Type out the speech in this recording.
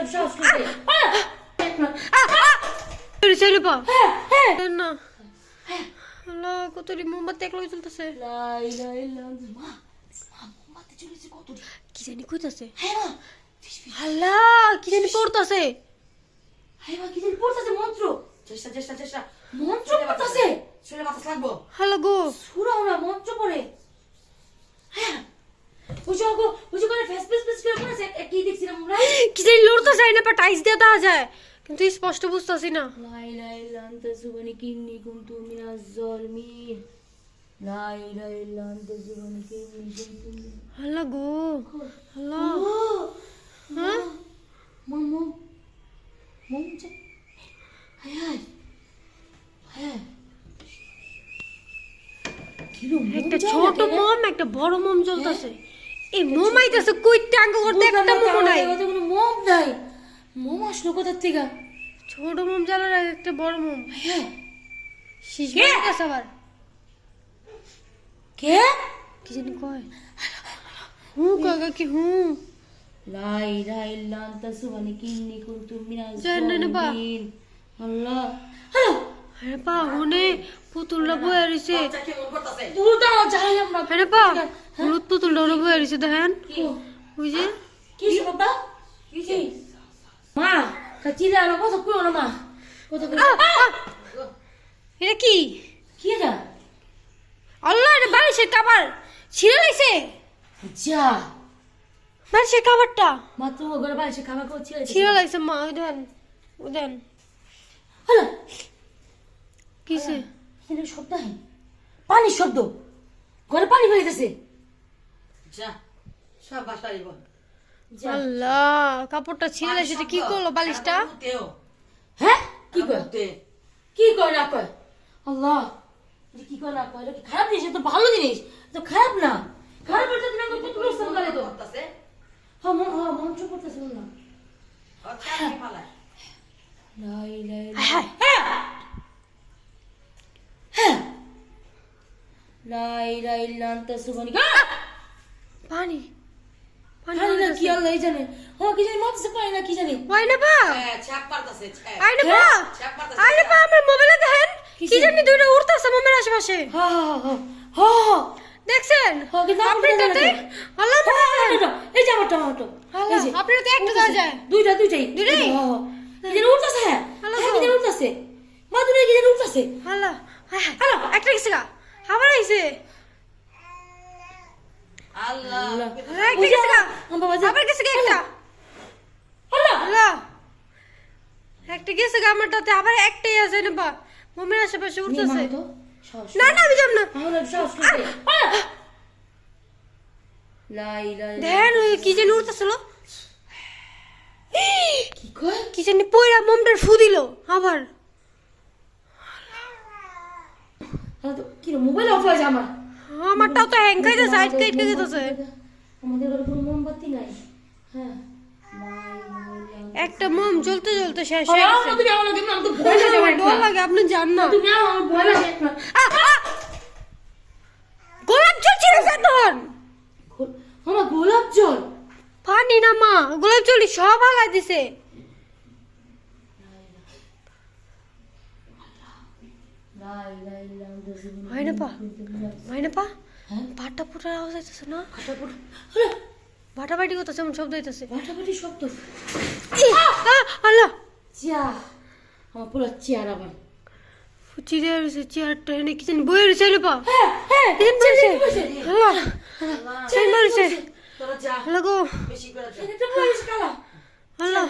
সাহস করে ছেলে পা হ্যাঁ না আল্লাহ কতরি মোমবাতি একলাই চলতেছে লা ইলাহা ইল্লাল্লাহ মা মোমবাতি চলেছে কতরি কি জানি কইতাছে হ্যাঁ মা আল্লাহ কি জানি পড়তাছে হ্যাঁ মা কি জানি পড়তাছে মন্ত্র চেষ্টা মন্ত্র পড়তাছে শুনে বাতাস লাগবো হ্যালো গো সুরাও না মন্ত্র পড়ে হ্যাঁ ওই করে ফেস করে পড়েছে কি দেখছিলাম আমরা কি জানি লড়তাছে না পা টাইস দিয়ে দেওয়া যায় কিন্তু স্পষ্ট বুঝতাছি না লা ইলাহা ইল্লা আনতা সুবহানাকা ইন্নী কুনতু মিনাজ জালিমিন লা ইলাহা ইল্লা আনতা সুবহানাকা ইন্নী কুনতু আল্লাহ গো আল্লাহ হ্যাঁ মম হায় কিলো একটা ছোট মোম একটা বড় মোম জ্বলতাছে এই মোম আইতাছে কই ট্যাঙ্গ করতে একটা মোম নাই কোনো মোম নাই মোম আসলো কোথা থেকে ছোট মোম জ্বালার আগে একটা বড় মোম হ্যাঁ শীষ মারতাছে আবার কে কি জানি কয় কয় কি লা ইলাহা ইল্লা আনতা সুবহানাকা ইন্নী কুনতু মিনাজ জান্নাতে বা জালিমিন আল্লাহ হ্যালো আরে পা হনে পুতুলটা বয়ে রইছে পুতুলটা যাই আমরা আরে পা হলুদ পুতুলটা বয়ে রইছে দেখেন ওই যে কি বাবা কি মা কাচিরা না কথা কইও না মা কথা কই এটা কি কি এটা আল্লাহ এটা বালিশের কভার ছিঁড়ে লাইছে যা বালিশের কভারটা মা তো ঘরে বাইরে খাবার করছি ছিঁড়ে লাইছে মা ওই দেন হ্যালো কিসে এখানে শব্দ হয় পানির শব্দ ঘরে পানি ফেলিতেছে যা সব বাসায় বল আল্লাহ কাপড়টা ছিঁড়ে লাইছে এটা কি করলো বালিশটা হ্যাঁ কি কয় না কয় আল্লাহ এটা কি কয় না কয় এটা কি খারাপ জিনিস এটা তো ভালো জিনিস তো খারাপ না খারাপ এটা দিন আমাকে কত রকম করে তো করতেছে হ্যাঁ মন্ত্র করতেছে না লা ইলাহা ইল্লাল্লাহ লা ইলাহা ইল্লা আনতা সুবহানাকা পানি পানি না কি আল্লাহ জানে কি জানি মাপছে পানি না কি জানি ওই না পা ছাপ পারতাছে আই না পা আরে পা আমার মোবাইলে দেখেন কি জানি দুইটা উড়তাছে মোমের আশেপাশে হ্যাঁ দেখছেন আপনারটাতে আল্লাহ এই যে আমারটা আল্লাহ আপনারটাতে একটা দেওয়া যায় দুইটাই দুইটাই কি জানি উঠতাছে কি জানি উঠতাছে মা দুইটা কি জানি উঠতাছে আল্লাহ আল্লাহ একটা গেছে গা আবার আইছে আল্লাহ একটা গেছে গা আবার গেছে গা একটা আল্লাহ একটা গেছে গা আমারটাতে আবার একটাই আছে না বা মোমের আশেপাশে উঠতেছে না আমি যাব না দেন কি জানি উঠতেছিল কি জানি পয়রা মোমটার ফু দিল আবার কি মোবাইল অফ হয়ে যায় আমারটাও তো হ্যাং খাইতে সাইড কেটে যেতেছে আমাদের ঘরে কোনো মোমবাতি নাই হ্যাঁ একটা মোম জ্বলতে জ্বলতে শেষ হয়ে গেছে তুমি আমার দিন আমি তো ভয় লাগে ভয় লাগে আপনি জান না তুমি আমার ভয় লাগে গোলাপ জল ছিঁড়েছে তখন আমার গোলাপ জল পানি না মা গোলাপ জল সব হালাই দিছে হয় না পা ভাটা ফুটার আওয়াজ আইতেছে না ভাটাবাটি করতেছে এমন শব্দ হইতেছে ভাটাভাটি শব্দ আল্লাহ চিয়া আমার পুরো চেয়ার আবার চিড়ে রয়েছে চেয়ারটা এনে কি জানি বইয়ে রয়েছে পা হ্যাঁ আল্লাহ চেয়ার মারিছে তোরা যা আল্লাহ গো বেশি করে যা এটা তো বলিস কালা আল্লাহ